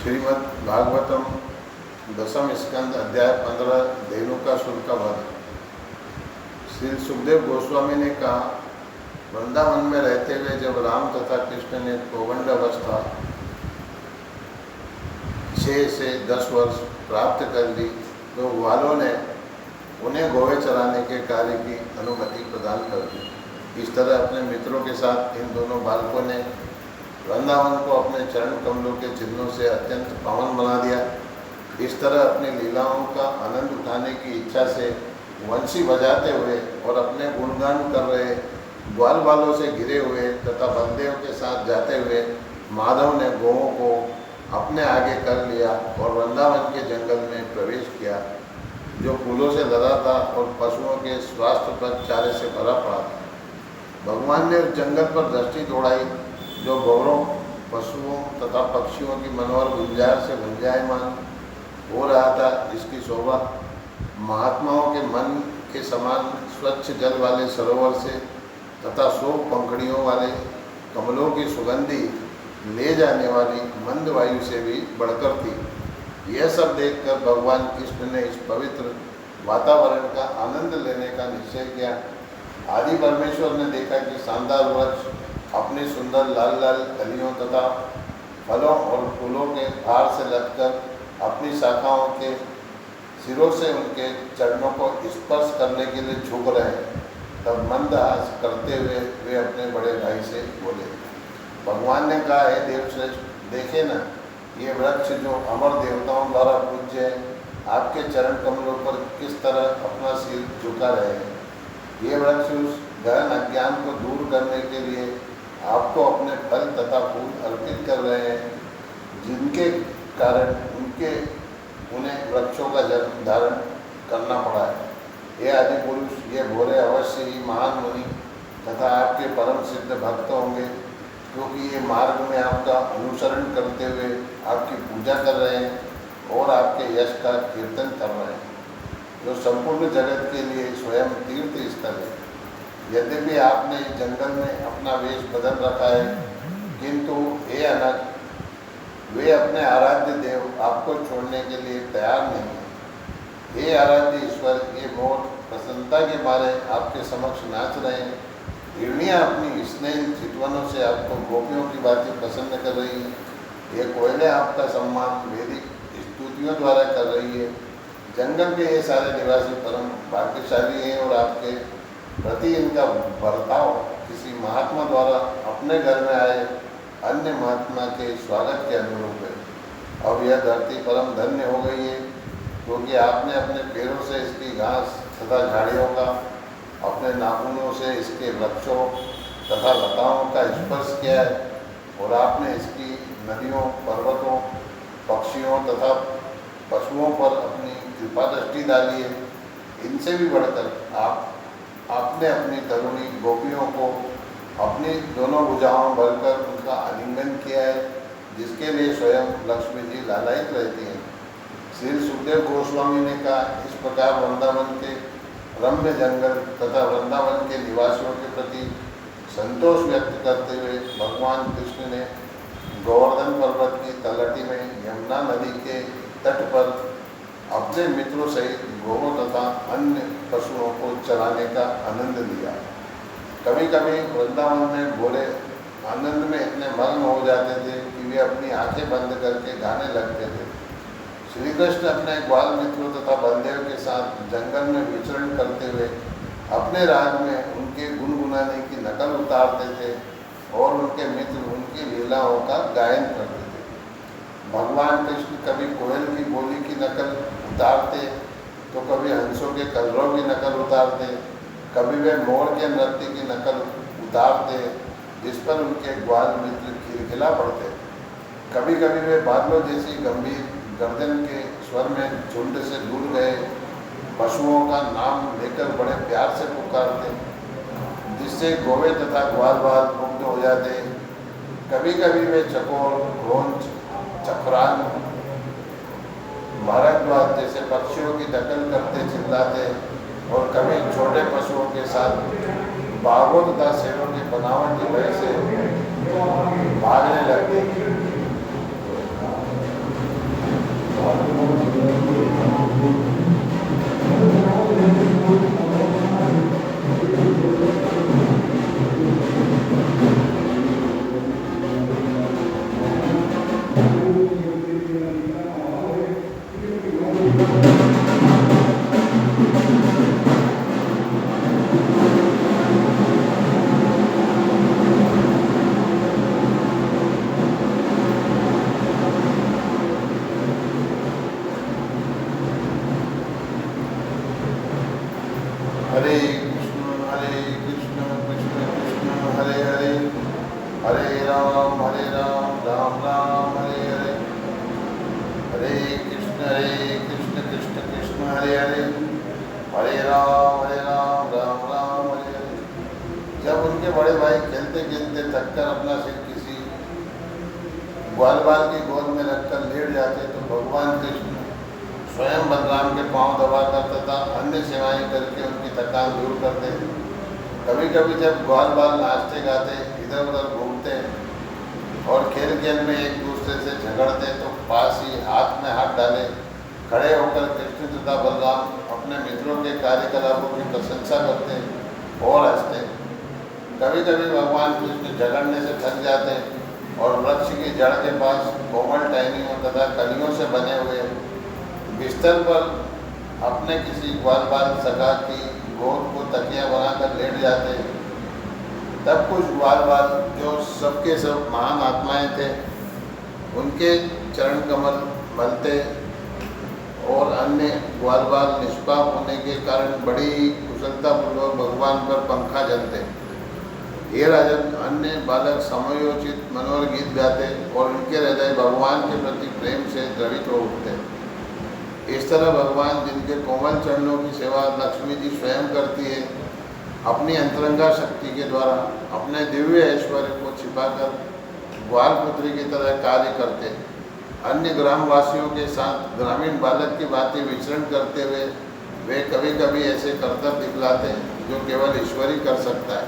श्रीमद् भागवतम दसम स्कंद अध्याय 15 धेनुकासुर का वध। श्री सुखदेव गोस्वामी ने कहा, वृंदावन में रहते हुए जब राम तथा कृष्ण ने पौगंड अवस्था 6 से 10 वर्ष प्राप्त कर ली तो ग्वालों ने उन्हें गोवे चराने के कार्य की अनुमति प्रदान कर दी। इस तरह अपने मित्रों के साथ इन दोनों बालकों ने वृंदावन को अपने चरण कमलों के चिन्हों से अत्यंत पावन बना दिया। इस तरह अपनी लीलाओं का आनंद उठाने की इच्छा से वंशी बजाते हुए और अपने गुणगान कर रहे ग्वाल बालों से घिरे हुए तथा बलदेव के साथ जाते हुए माधव ने गौओं को अपने आगे कर लिया और वृंदावन के जंगल में प्रवेश किया, जो फूलों से लदा था और पशुओं के स्वास्थ्य पर चारे से भरा पड़ा था। भगवान ने उस जंगल पर दृष्टि दौड़ाई जो गौरों, पशुओं तथा पक्षियों की मनोहर गुंजार से गुंजायमान हो रहा था, जिसकी शोभा महात्माओं के मन के समान स्वच्छ जल वाले सरोवर से तथा 100 पंखड़ियों वाले कमलों की सुगंधी ले जाने वाली मंद वायु से भी बढ़कर थी। यह सब देखकर भगवान कृष्ण ने इस पवित्र वातावरण का आनंद लेने का निश्चय किया। आदि परमेश्वर ने देखा कि शानदार वृक्ष अपनी सुंदर लाल लाल कलियों तथा फलों और फूलों के भार से लगकर अपनी शाखाओं के सिरों से उनके चरणों को स्पर्श करने के लिए झुक रहे हैं। तब मंदहास करते हुए वे अपने बड़े भाई से बोले, भगवान ने कहा, हे देवश्रेष्ठ, देखे न, ये वृक्ष जो अमर देवताओं द्वारा पूज्य है, आपके चरण कमलों पर किस तरह अपना सिर झुका रहे हैं। ये वृक्ष उस गहन अज्ञान को दूर करने के लिए आपको अपने फल तथा फूल अर्पित कर रहे हैं, जिनके कारण उन्हें वृक्षों का जन्म धारण करना पड़ा है। ये आदि पुरुष, ये भोरे अवश्य ही महान मुनि तथा आपके परम सिद्ध भक्त होंगे, क्योंकि ये मार्ग में आपका अनुसरण करते हुए आपकी पूजा कर रहे हैं और आपके यश का कीर्तन कर रहे हैं, जो संपूर्ण जगत के लिए स्वयं तीर्थ स्थल है। यद्यपि आपने इस जंगल में अपना वेश बदल रखा है, किंतु हे अनग, वे अपने आराध्य देव आपको छोड़ने के लिए तैयार नहीं है। हे आराध्य ईश्वर, ये मोर प्रसन्नता के मारे आपके समक्ष नाच रहे हैं। हिरनियाँ अपनी स्नेह चितवनों से आपको गोपियों की बातें प्रसन्न कर रही है। ये कोयले आपका सम्मान वैदिक स्तुतियों द्वारा कर रही है। जंगल के ये सारे निवासी परम भाग्यशाली हैं और आपके प्रति इनका बर्ताव किसी महात्मा द्वारा अपने घर में आए अन्य महात्मा के स्वागत के अनुरूप है। अब यह धरती परम धन्य हो गई है, क्योंकि आपने अपने पैरों से इसकी घास तथा झाड़ियों का, अपने नाखूनों से इसके वृक्षों तथा लताओं का स्पर्श किया है और आपने इसकी नदियों, पर्वतों, पक्षियों तथा पशुओं पर अपनी कृपा दृष्टि डाली है। इनसे भी बढ़कर आपने अपनी तरुणी गोपियों को अपनी दोनों भुजाओं भरकर उनका आलिंगन किया है, जिसके लिए स्वयं लक्ष्मी जी लालायित रहती हैं। श्री सुखदेव गोस्वामी ने कहा, इस प्रकार वृंदावन के रम्य जंगल तथा वृंदावन के निवासियों के प्रति संतोष व्यक्त करते हुए भगवान कृष्ण ने गोवर्धन पर्वत की तलहटी में यमुना नदी के तट पर अपने मित्रों सहित गौओं तथा अन्य पशुओं को चराने का आनंद लिया। कभी कभी वृंदावन में भोले आनंद में इतने मग्न हो जाते थे कि वे अपनी आंखें बंद करके गाने लगते थे। श्री कृष्ण अपने ग्वाल मित्रों तथा बलदेव के साथ जंगल में विचरण करते हुए अपने राग में उनके गुनगुनाने की नकल उतारते थे और उनके मित्र उनकी लीलाओं का गायन करते थे। भगवान कृष्ण कभी कोयल की बोली की नकल उतारते तो कभी हंसों के कलरव की नकल उतारते, कभी वे मोर के नृत्य की नकल उतारते, जिस पर उनके ग्वाल मित्र खिलखिला पड़ते। कभी कभी वे बादलों जैसी गंभीर गर्दन के स्वर में झुंड से दूर गए पशुओं का नाम लेकर बड़े प्यार से पुकारते, जिससे गौवे तथा ग्वाल बाल मुग्ध हो जाते। कभी कभी वे चकोर, घोंच, चक्रान, भारद्वाज जैसे पक्षियों की नकल करते चिल्लाते और कभी छोटे पशुओं के साथ बाघों तथा शेरों की बनावट की वजह से भागने लगते। राम राम राम हरे हरे, हरे कृष्ण कृष्ण कृष्ण हरे हरे, हरे राम राम राम हरे हरे। जब उनके बड़े भाई खेलते खेलते थककर अपना सिर किसी ग्वाल बाल की गोद में रखकर लेट जाते तो भगवान कृष्ण स्वयं बलराम के पांव दबाकर तथा अन्य सेवाएं करके उनकी थकान दूर करते। कभी कभी जब ग्वाल बाल नाचते गाते इधर उधर घूमते और खेल खेल में एक दूसरे से झगड़ते तो पास ही हाथ में हाथ डाले खड़े होकर कृष्ण तथा बलराम अपने मित्रों के कार्यकलापों की प्रशंसा करते और हंसते। कभी कभी भगवान कृष्ण झगड़ने से थक जाते और वृक्ष की जड़ के पास कोमल टहनियों तथा कलियों से बने हुए बिस्तर पर अपने किसी ग्वाल बाल सखा की गोद को तकिया बनाकर लेट जाते। तब कुछ ग्वाल बाल जो सबके सब महान आत्माएं थे उनके चरण कमल मलते और अन्य ग्वाल बाल निष्पाप होने के कारण बड़ी कुशलतापूर्वक भगवान पर पंखा जलते। ये राजन अन्य बालक समयोचित मनोहर गीत गाते और उनके हृदय भगवान के प्रति प्रेम से द्रवित हो उठते। इस तरह भगवान जिनके कोमल चरणों की सेवा लक्ष्मी जी स्वयं करती है अपनी अंतरंगा शक्ति के द्वारा अपने दिव्य ऐश्वर्य को छिपाकर ग्वाल पुत्री की तरह कार्य करते। अन्य ग्रामवासियों के साथ ग्रामीण बालक की भांति विचरण करते हुए वे कभी कभी ऐसे करतब दिखलाते जो केवल ईश्वर ही कर सकता है।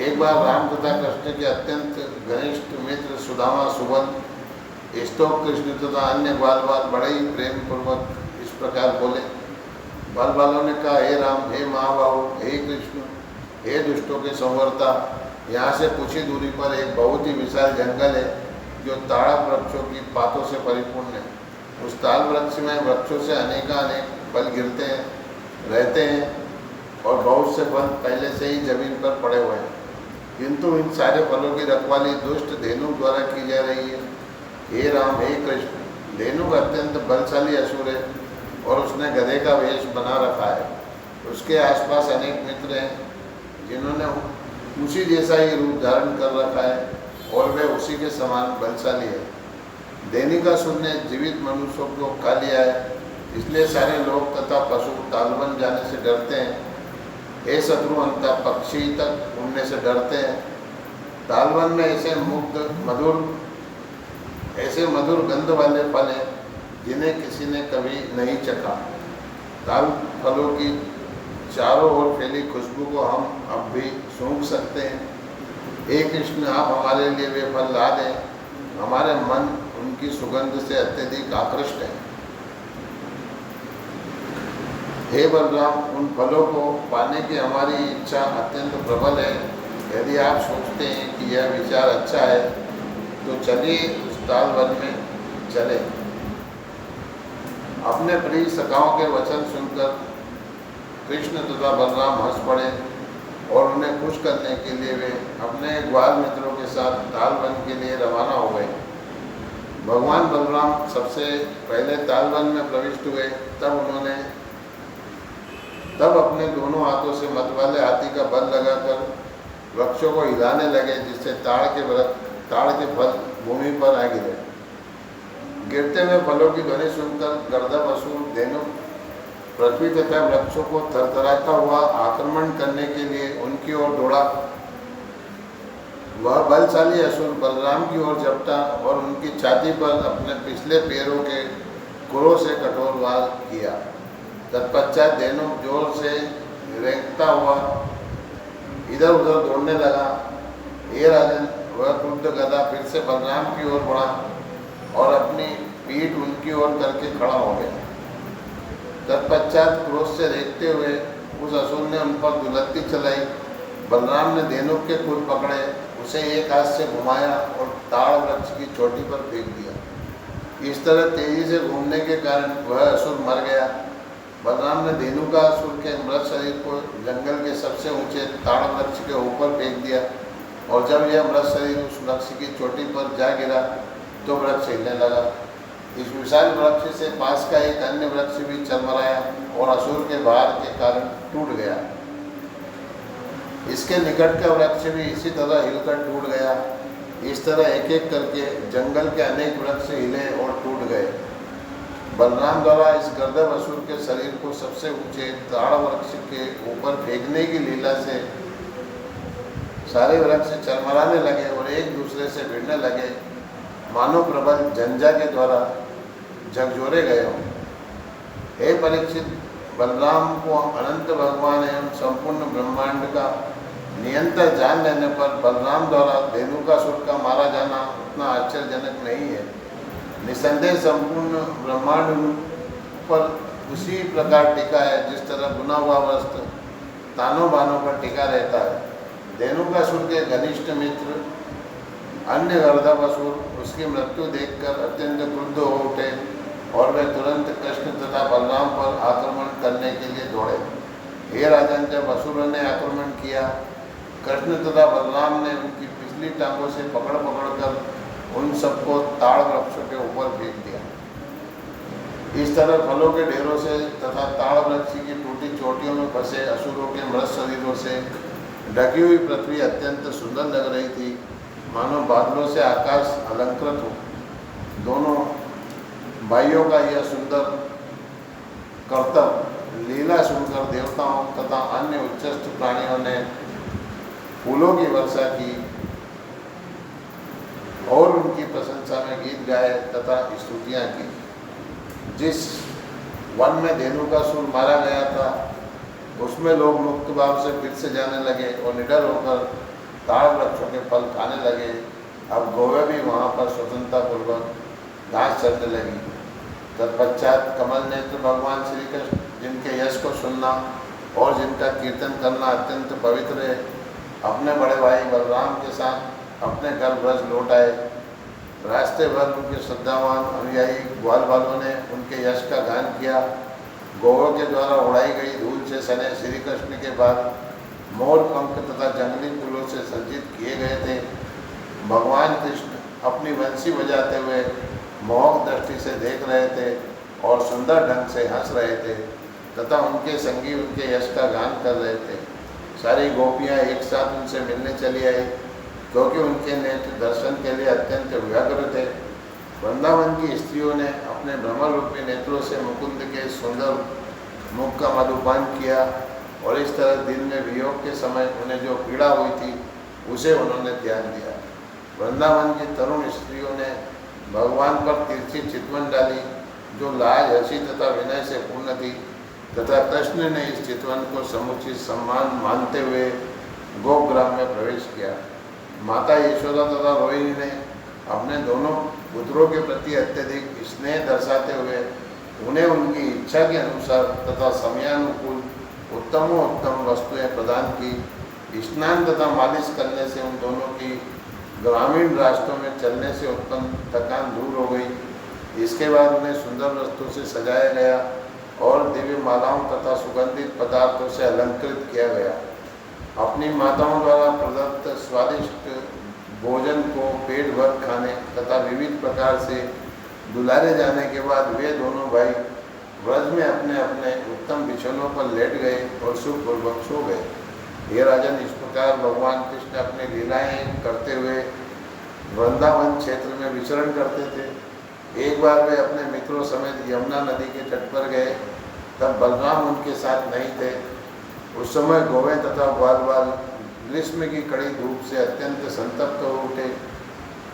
एक बार राम तथा कृष्ण के अत्यंत घनिष्ठ मित्र सुदामा सुबल स्तोक कृष्ण तथा अन्य बाल बाल बड़े ही प्रेम पूर्वक इस प्रकार बोले। बाल बालों ने कहा, हे राम, हे महाबाहु, हे कृष्ण, हे दुष्टों के संवर्ता, यहाँ से कुछ ही दूरी पर एक बहुत ही विशाल जंगल है जो ताड़ वृक्षों की पातों से परिपूर्ण है। उस ताल वृक्ष में वृक्षों से अनेक फल गिरते हैं रहते हैं और बहुत से फल पहले से ही जमीन पर पड़े हुए हैं, किंतु इन सारे फलों की रखवाली दुष्ट धेनु द्वारा की जा रही है। हे राम, हे कृष्ण, धेनु अत्यंत बलशाली असुर है और उसने गधे का वेश बना रखा है। उसके आसपास अनेक मित्र हैं जिन्होंने उसी जैसा ही रूप धारण कर रखा है और वे उसी के समान बलशाली है। धेनुकासुर ने जीवित मनुष्यों को खा लिया है, इसलिए सारे लोग तथा पशु तालवन जाने से डरते हैं। हे शत्रुअंता, पक्षी तक उड़ने से डरते हैं। तालवन में ऐसे मधुर गंध वाले फल हैं जिन्हें किसी ने कभी नहीं चखा। ताल फलों की चारों ओर फैली खुशबू को हम अब भी सूंघ सकते हैं। हे कृष्ण, आप हमारे लिए वे फल ला दें, हमारे मन उनकी सुगंध से अत्यधिक आकृष्ट है। हे बलराम, उन फलों को पाने की हमारी इच्छा अत्यंत प्रबल है। यदि आप सोचते हैं कि यह विचार अच्छा है तो चलिए उस ताल वन में चले। अपने प्रिय सखाओं के वचन सुनकर कृष्ण तथा बलराम हंस पड़े और उन्हें खुश करने के लिए वे अपने ग्वाल मित्रों के साथ ताल वन के लिए रवाना हो गए। भगवान बलराम सबसे पहले ताल वन में प्रविष्ट हुए। तब अपने दोनों हाथों से मतवाले हाथी का बल लगाकर वृक्षों को हिलाने लगे, जिससे ताड़ के फल भूमि पर आ गिरे। गिरते हुए फलों की ध्वनि सुनकर गर्दभ असुर धेनु पृथ्वी तथा वृक्षों को थरथराता हुआ आक्रमण करने के लिए उनकी ओर दौड़ा। वह बलशाली असुर बलराम की ओर झपटा और उनकी छाती पर अपने पिछले पैरों के खुरों से कठोर वार किया। तत्पश्चात धेनु जोर से रेंगता हुआ इधर उधर दौड़ने लगा। हे राजन, वह क्रुद्ध गधा फिर से बलराम की ओर बढ़ा और अपनी पीठ उनकी ओर करके खड़ा हो गया। तत्पश्चात क्रोध से रेंगते हुए उस असुर ने उन पर दुलत्ती चलाई। बलराम ने धेनु के खुर पकड़े, उसे एक हाथ से घुमाया और ताड़ वृक्ष की चोटी पर फेंक दिया। इस तरह तेजी से घूमने के कारण वह असुर मर गया। बलराम ने धेनुकासुर के मृत शरीर को जंगल के सबसे ऊंचे ताड़ वृक्ष के ऊपर फेंक दिया और जब यह मृत शरीर उस वृक्ष की चोटी पर जा गिरा तो वृक्ष हिलने लगा। इस विशाल वृक्ष से पास का एक अन्य वृक्ष भी चरमराया और असुर के भार के कारण टूट गया। इसके निकट का वृक्ष भी इसी तरह हिलकर टूट गया। इस तरह एक एक करके जंगल के अनेक वृक्ष हिले और टूट गए। बलराम द्वारा इस गर्दभ असुर के शरीर को सबसे ऊंचे ताड़ वृक्ष के ऊपर फेंकने की लीला से सारे वृक्ष चरमराने लगे और एक दूसरे से भिड़ने लगे, मानो प्रबल झंझा के द्वारा झकझोरे गए हों। हे परीक्षित, बलराम को अनंत भगवान एवं संपूर्ण ब्रह्मांड का नियंत्रण जान लेने पर बलराम द्वारा धेनुकासुर का मारा जाना उतना आश्चर्यजनक नहीं है। निसंदेह संपूर्ण ब्रह्मांड पर उसी प्रकार टिका है जिस तरह बुना हुआ वस्त्र तानों बानों पर टिका रहता है। धेनुकासुर के घनिष्ठ मित्र अन्य गर्दभासुर उसकी मृत्यु देखकर अत्यंत क्रुद्ध हो उठे और वे तुरंत कृष्ण तथा बलराम पर आक्रमण करने के लिए दौड़े। हे राजन, जब असुरों ने आक्रमण किया, कृष्ण तथा बलराम ने उनकी पिछली टांगों से पकड़ कर उन सबको ताड़ वृक्षों के ऊपर फेंक दिया। इस तरह फलों के ढेरों से तथा ताड़ वृक्ष की टूटी चोटियों में फंसे असुरों के मृत शरीरों से ढकी हुई पृथ्वी अत्यंत सुंदर लग रही थी, मानो बादलों से आकाश अलंकृत हो। दोनों भाइयों का यह सुंदर कर्तव्य लीला सुनकर देवताओं तथा अन्य उच्चस्थ प्राणियों ने फूलों की वर्षा की और उनकी प्रशंसा में गीत गाए तथा स्तुतियाँ की। जिस वन में धेनुकासुर मारा गया था, उसमें लोग मुक्त भाव से फिर से जाने लगे और निडर होकर ताड़ वृक्षों के फल खाने लगे। अब गौवें भी वहाँ पर स्वतंत्रतापूर्वक घास चरने लगी। तत्पश्चात कमल नेत्र भगवान श्री कृष्ण, जिनके यश को सुनना और जिनका कीर्तन करना अत्यंत पवित्र है, अपने बड़े भाई बलराम के साथ अपने घर ब्रज लौट आए। रास्ते भर उनके श्रद्धावान अनुयायी ग्वाल बालों ने उनके यश का गान किया। गौवों के द्वारा उड़ाई गई धूल से सने श्री कृष्ण के बाद मोर पंख तथा जंगली फूलों से सज्जित किए गए थे। भगवान कृष्ण अपनी बंसी बजाते हुए मोहक दृष्टि से देख रहे थे और सुंदर ढंग से हंस रहे थे तथा उनके संगी उनके यश का गान कर रहे थे। सारी गोपियाँ एक साथ उनसे मिलने चली आई, क्योंकि उनके नेत्र दर्शन के लिए अत्यंत व्यग्र थे। वृंदावन की स्त्रियों ने अपने भ्रमर रूपी नेत्रों से मुकुंद के सुंदर मुख का मधुपान किया और इस तरह दिन में वियोग के समय उन्हें जो पीड़ा हुई थी उसे उन्होंने त्याग दिया। वृंदावन की तरुण स्त्रियों ने भगवान पर तिरछी चितवन डाली, जो लाज, हंसी तथा विनय से पूर्ण थी, तथा कृष्ण ने इस चितवन को समुचित सम्मान मानते हुए गोग्राम में प्रवेश किया। माता यशोदा तथा रोहिणी ने अपने दोनों पुत्रों के प्रति अत्यधिक स्नेह दर्शाते हुए उन्हें उनकी इच्छा के अनुसार तथा समयानुकूल उत्तमोत्तम वस्तुएं प्रदान की। स्नान तथा मालिश करने से उन दोनों की ग्रामीण रास्तों में चलने से उत्पन्न थकान दूर हो गई। इसके बाद उन्हें सुंदर वस्तु से सजाया गया और दिव्य मालाओं तथा सुगंधित पदार्थों से अलंकृत किया गया। अपनी माताओं द्वारा प्रदत्त स्वादिष्ट भोजन को पेट भर खाने तथा विविध प्रकार से दुलारे जाने के बाद वे दोनों भाई व्रज में अपने अपने उत्तम बिछौनों पर लेट गए और सुखपूर्वक सो गए। हे राजन, इस प्रकार भगवान कृष्ण अपनी लीलाएं करते हुए वृंदावन क्षेत्र में विचरण करते थे। एक बार वे अपने मित्रों समेत यमुना नदी के तट पर गए, तब बलराम उनके साथ नहीं थे। उस समय गौवें तथा ग्वाल बाल ग्रीष्म की कड़ी धूप से अत्यंत संतप्त हो उठे।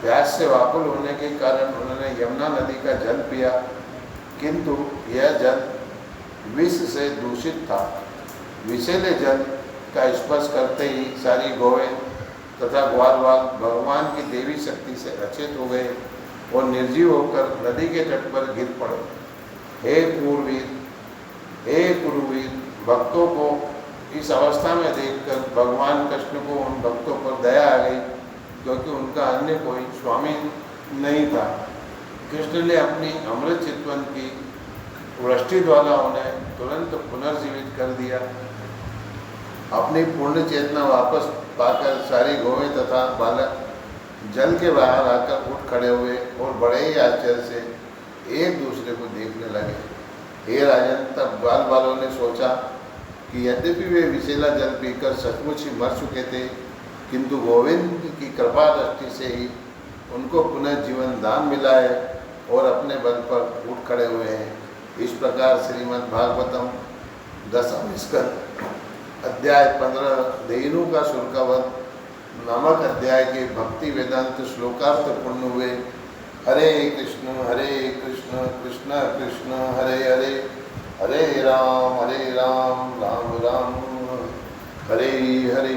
प्यास से व्याकुल होने के कारण उन्होंने यमुना नदी का जल पिया, किंतु यह जल विष से दूषित था। विषैले जल का स्पर्श करते ही सारी गौवें तथा ग्वाल बाल भगवान की देवी शक्ति से अचेत हो गए और निर्जीव होकर नदी के तट पर गिर पड़े। हे पूर्वीर, हे कुरुवीर, भक्तों को इस अवस्था में देखकर भगवान कृष्ण को उन भक्तों पर दया आ गई, क्योंकि उनका अन्य कोई स्वामी नहीं था। कृष्ण ने अपनी अमृत चितवन की वृष्टि द्वारा उन्हें तुरंत पुनर्जीवित कर दिया। अपनी पूर्ण चेतना वापस पाकर सारी गौवें तथा बालक जल के बाहर आकर उठ खड़े हुए और बड़े ही आश्चर्य से एक दूसरे को देखने लगे। हे राजन, तब ग्वाल बालों ने सोचा कि यद्यपि वे विषैला जल पीकर सचमुच ही मर चुके थे, किंतु गोविंद की कृपा दृष्टि से ही उनको पुनः जीवन दान मिला है और अपने बल पर उठ खड़े हुए हैं। इस प्रकार श्रीमद् भागवतम 10वें स्कंद अध्याय 15 देनु का शुल्कवध नामक अध्याय के भक्ति वेदांत श्लोकार्थ पूर्ण हुए। हरे कृष्ण कृष्ण कृष्ण हरे हरे, हरे राम राम राम हरे हरे।